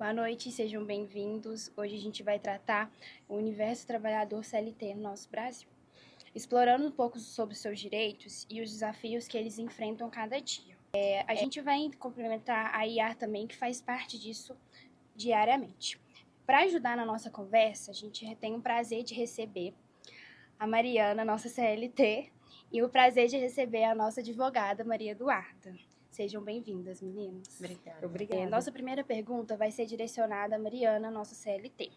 Boa noite, sejam bem-vindos. Hoje a gente vai tratar o universo trabalhador CLT no nosso Brasil, explorando um pouco sobre os seus direitos e os desafios que eles enfrentam cada dia. A gente vai complementar a IAR também, que faz parte disso diariamente. Para ajudar na nossa conversa, a gente tem o prazer de receber a Mariana, nossa CLT, e o prazer de receber a nossa advogada, Maria Eduarda. Sejam bem-vindas, meninas. Obrigada. Nossa primeira pergunta vai ser direcionada a Mariana, nossa CLT.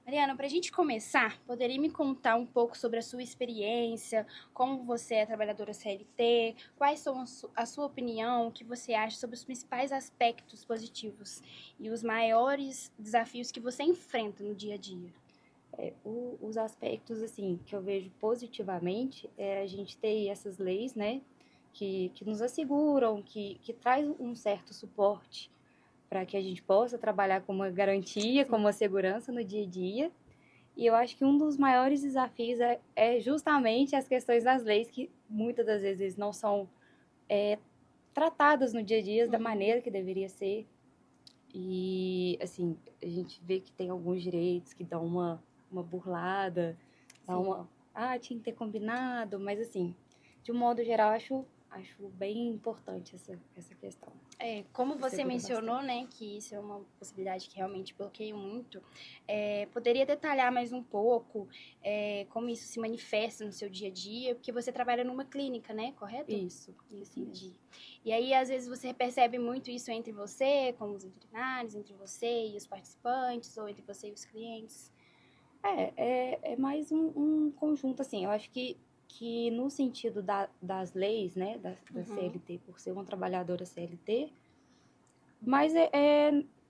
Mariana, para a gente começar, poderia me contar um pouco sobre a sua experiência, como você é trabalhadora CLT, quais são a sua opinião, o que você acha sobre os principais aspectos positivos e os maiores desafios que você enfrenta no dia a dia? Os aspectos, assim, que eu vejo positivamente é a gente ter essas leis, né, que nos asseguram, que traz um certo suporte para que a gente possa trabalhar com uma garantia, com uma segurança no dia a dia. E eu acho que um dos maiores desafios é justamente as questões das leis, que muitas das vezes não são tratadas no dia a dia da maneira que deveria ser. E, assim, a gente vê que tem alguns direitos que dão uma burlada, dá uma... Ah, tinha que ter combinado, mas, assim, de um modo geral, acho bem importante essa questão. Como você mencionou, né, que isso é uma possibilidade que realmente bloqueia muito, poderia detalhar mais um pouco como isso se manifesta no seu dia a dia, porque você trabalha numa clínica, né, correto? Isso. Entendi. E aí, às vezes, você percebe muito isso entre você, como os veterinários, entre você e os participantes, ou entre você e os clientes? É mais um conjunto, assim, eu acho que no sentido das leis, né, da CLT, por ser uma trabalhadora CLT, mas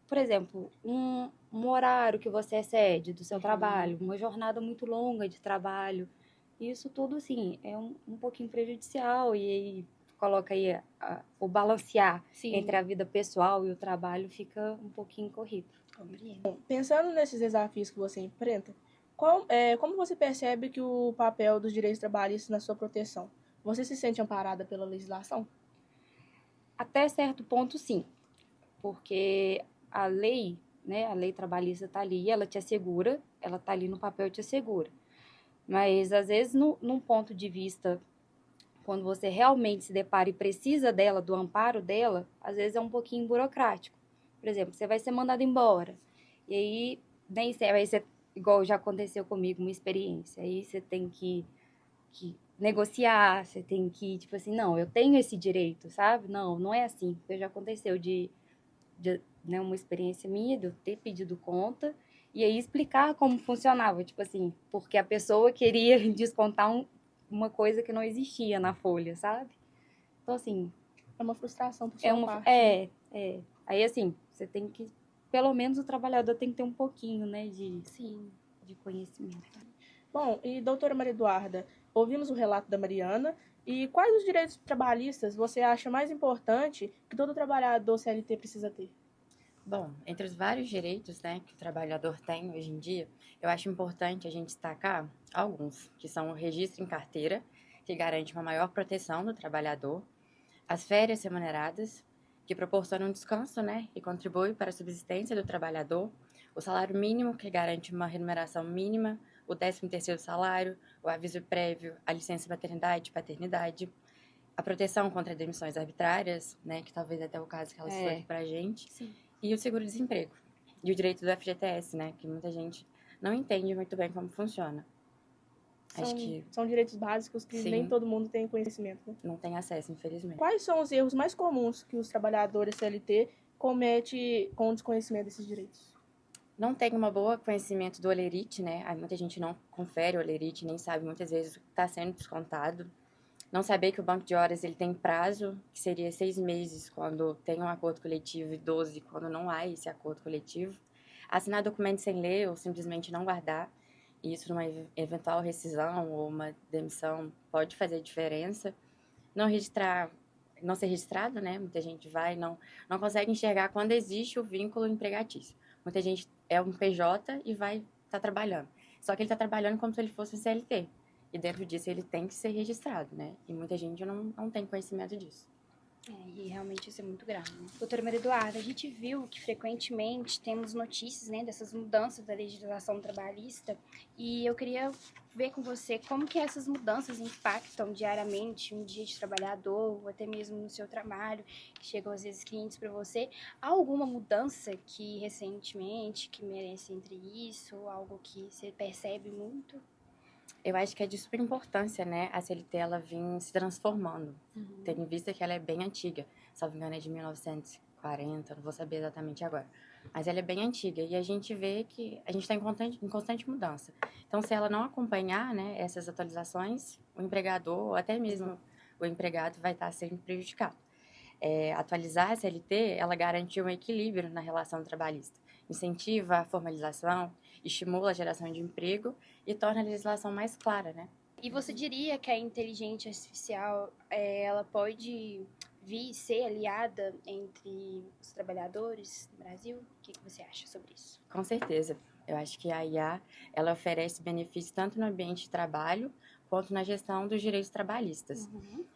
por exemplo, um horário que você excede do seu trabalho, uma jornada muito longa de trabalho, isso tudo, assim, é um pouquinho prejudicial, e aí coloca aí o balancear entre a vida pessoal e o trabalho fica um pouquinho corrido. Compreendo. Pensando nesses desafios que você enfrenta, como você percebe que o papel dos direitos trabalhistas na sua proteção? Você se sente amparada pela legislação? Até certo ponto, sim, porque a lei, né, a lei trabalhista está ali, ela te assegura, ela está ali no papel e te assegura. Mas, às vezes, num ponto de vista, quando você realmente se depara e precisa dela, do amparo dela, às vezes é um pouquinho burocrático. Por exemplo, você vai ser mandado embora, e aí, nem sei, aí você, igual já aconteceu comigo, uma experiência, aí você tem que negociar, você tem que, tipo assim, não, eu tenho esse direito, sabe? Não é assim, porque já aconteceu né, uma experiência minha de eu ter pedido conta e aí explicar como funcionava, tipo assim, porque a pessoa queria descontar uma coisa que não existia na folha, sabe? Então, assim... É uma frustração por sua parte. Aí, assim, você tem que... Pelo menos o trabalhador tem que ter um pouquinho, né, de conhecimento. Bom, e doutora Maria Eduarda, ouvimos o relato da Mariana, e quais os direitos trabalhistas você acha mais importante que todo trabalhador CLT precisa ter? Bom, entre os vários direitos, né, que o trabalhador tem hoje em dia, eu acho importante a gente destacar alguns, que são o registro em carteira, que garante uma maior proteção do trabalhador, as férias remuneradas, que proporcionam um descanso, né, e contribui para a subsistência do trabalhador, o salário mínimo, que garante uma remuneração mínima, o 13º salário, o aviso prévio, a licença maternidade e paternidade, a proteção contra demissões arbitrárias, né, que talvez até o caso que ela citou aqui pra gente, e o seguro-desemprego, e o direito do FGTS, né, que muita gente não entende muito bem como funciona. São direitos básicos que nem todo mundo tem conhecimento, né? Não tem acesso, infelizmente. Quais são os erros mais comuns que os trabalhadores CLT cometem com o desconhecimento desses direitos? Não tem um bom conhecimento do olerite, né? Muita gente não confere o olerite, nem sabe muitas vezes o que está sendo descontado. Não saber que o banco de horas ele tem prazo, que seria 6 meses quando tem um acordo coletivo e 12 quando não há esse acordo coletivo. Assinar documentos sem ler ou simplesmente não guardar. E isso numa eventual rescisão ou uma demissão pode fazer diferença. Não ser registrado, né? Muita gente não consegue enxergar quando existe o vínculo empregatício. Muita gente é um PJ e vai estar trabalhando. Só que ele está trabalhando como se ele fosse um CLT. E dentro disso ele tem que ser registrado, né? E muita gente não tem conhecimento disso. E realmente isso é muito grave, né? Doutora Maria Eduarda, a gente viu que frequentemente temos notícias, né, dessas mudanças da legislação trabalhista e eu queria ver com você como que essas mudanças impactam diariamente um dia de trabalhador ou até mesmo no seu trabalho. Chegam às vezes clientes para você. Há alguma mudança que recentemente que merece entre isso, algo que você percebe muito? Eu acho que é de super importância, né, a CLT ela vir se transformando. Tendo em vista que ela é bem antiga, se não me engano é de 1940, não vou saber exatamente agora. Mas ela é bem antiga e a gente vê que a gente está em constante mudança. Então, se ela não acompanhar, né, essas atualizações, o empregador ou até mesmo o empregado vai estar sempre prejudicado. Atualizar a CLT, ela garante um equilíbrio na relação trabalhista, incentiva a formalização, estimula a geração de emprego e torna a legislação mais clara, né? E você diria que a inteligência artificial, ela pode vir ser aliada entre os trabalhadores no Brasil? O que você acha sobre isso? Com certeza. Eu acho que a IA, ela oferece benefícios tanto no ambiente de trabalho quanto na gestão dos direitos trabalhistas.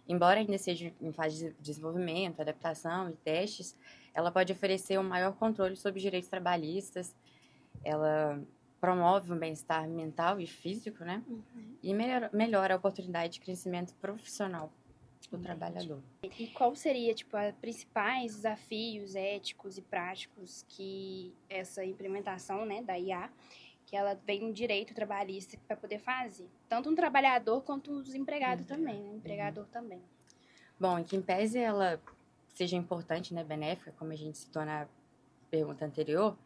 Embora ainda seja em fase de desenvolvimento, adaptação e testes, ela pode oferecer um maior controle sobre os direitos trabalhistas, ela promove um bem-estar mental e físico, né? E melhora a oportunidade de crescimento profissional do trabalhador. E qual seria, tipo, os principais desafios éticos e práticos que essa implementação, né, da IA, que ela vem no direito trabalhista para poder fazer? Tanto um trabalhador quanto os empregados também, né? O empregador também. Bom, em que em pese ela seja importante, né, benéfica, como a gente citou na pergunta anterior,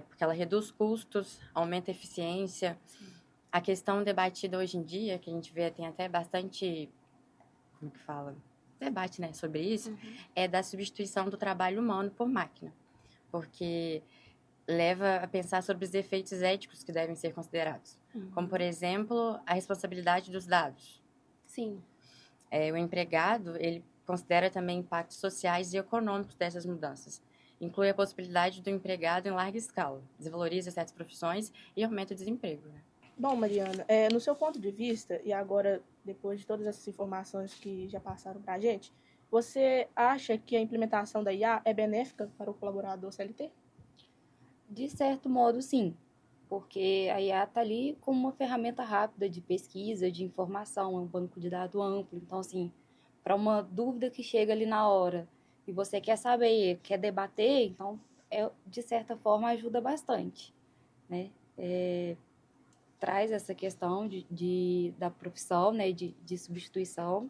porque ela reduz custos, aumenta a eficiência. Sim. A questão debatida hoje em dia, que a gente vê, tem até bastante, como que fala, debate, né, sobre isso, é da substituição do trabalho humano por máquina, porque leva a pensar sobre os efeitos éticos que devem ser considerados, como, por exemplo, a responsabilidade dos dados. Sim. O empregado, ele considera também impactos sociais e econômicos dessas mudanças. Inclui a possibilidade do empregado em larga escala, desvaloriza certas profissões e aumenta o desemprego, né? Bom, Mariana, no seu ponto de vista, e agora, depois de todas essas informações que já passaram para a gente, você acha que a implementação da IA é benéfica para o colaborador CLT? De certo modo, sim, porque a IA está ali como uma ferramenta rápida de pesquisa, de informação, é um banco de dados amplo. Então, assim, para uma dúvida que chega ali na hora e você quer saber, quer debater, então, de certa forma, ajuda bastante, né? Traz essa questão da profissão, né, de substituição,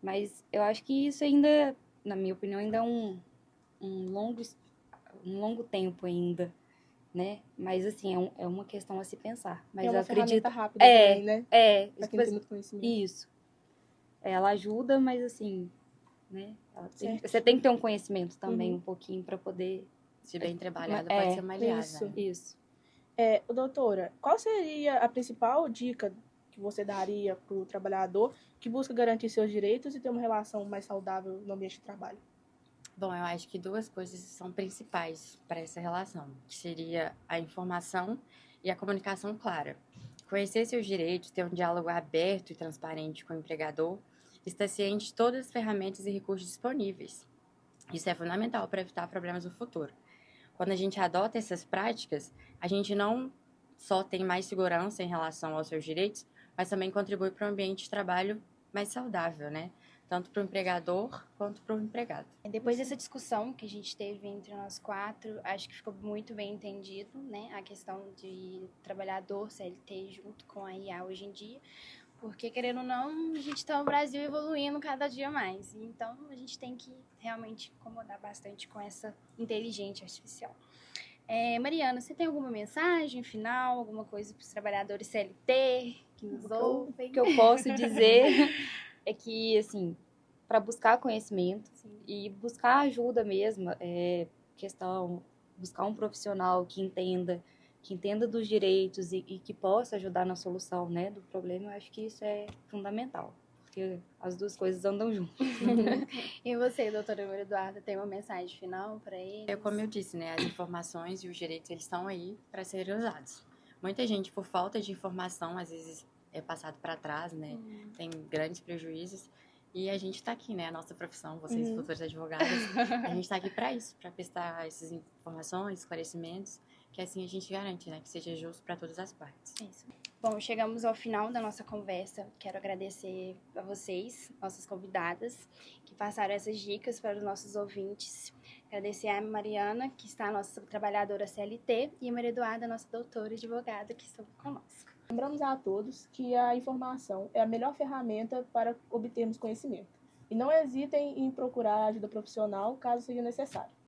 mas eu acho que isso ainda, na minha opinião, ainda é um longo tempo ainda, né? Mas, assim, é uma questão a se pensar. Mas É uma eu acredito... ferramenta rápida também, né? Para quem tem muito conhecimento. Isso. Ela ajuda, mas, assim, né? Você tem que ter um conhecimento também, um pouquinho, para poder... Se bem trabalhada, pode ser uma aliada. Isso. Doutora, qual seria a principal dica que você daria para o trabalhador que busca garantir seus direitos e ter uma relação mais saudável no ambiente de trabalho? Bom, eu acho que duas coisas são principais para essa relação, que seria a informação e a comunicação clara. Conhecer seus direitos, ter um diálogo aberto e transparente com o empregador, estar ciente de todas as ferramentas e recursos disponíveis. Isso é fundamental para evitar problemas no futuro. Quando a gente adota essas práticas, a gente não só tem mais segurança em relação aos seus direitos, mas também contribui para um ambiente de trabalho mais saudável, né? Tanto para o empregador quanto para o empregado. Depois dessa discussão que a gente teve entre nós quatro, acho que ficou muito bem entendido, né, a questão de trabalhador CLT junto com a IA hoje em dia, porque, querendo ou não, a gente está no Brasil evoluindo cada dia mais, então a gente tem que realmente incomodar bastante com essa inteligência artificial. Mariana, você tem alguma mensagem final, alguma coisa para os trabalhadores CLT que nos ouvem? O que eu posso dizer é que, assim, para buscar conhecimento e buscar ajuda mesmo, buscar um profissional que entenda dos direitos e que possa ajudar na solução, né, do problema, eu acho que isso é fundamental, porque as duas coisas andam juntas. E você, doutora Maria Eduarda, tem uma mensagem final para eles? Como eu disse, né, as informações e os direitos, eles estão aí para serem usados. Muita gente, por falta de informação, às vezes é passado para trás, né, tem grandes prejuízos. E a gente está aqui, né? A nossa profissão, vocês futuros advogados, a gente está aqui para isso, para prestar essas informações, esclarecimentos, que assim a gente garante, né? Que seja justo para todas as partes. Isso. Bom, chegamos ao final da nossa conversa. Quero agradecer a vocês, nossas convidadas, que passaram essas dicas para os nossos ouvintes. Agradecer a Mariana, que está a nossa trabalhadora CLT, e a Maria Eduarda, nossa doutora advogada, que estão conosco. Lembramos a todos que a informação é a melhor ferramenta para obtermos conhecimento. E não hesitem em procurar ajuda profissional caso seja necessário.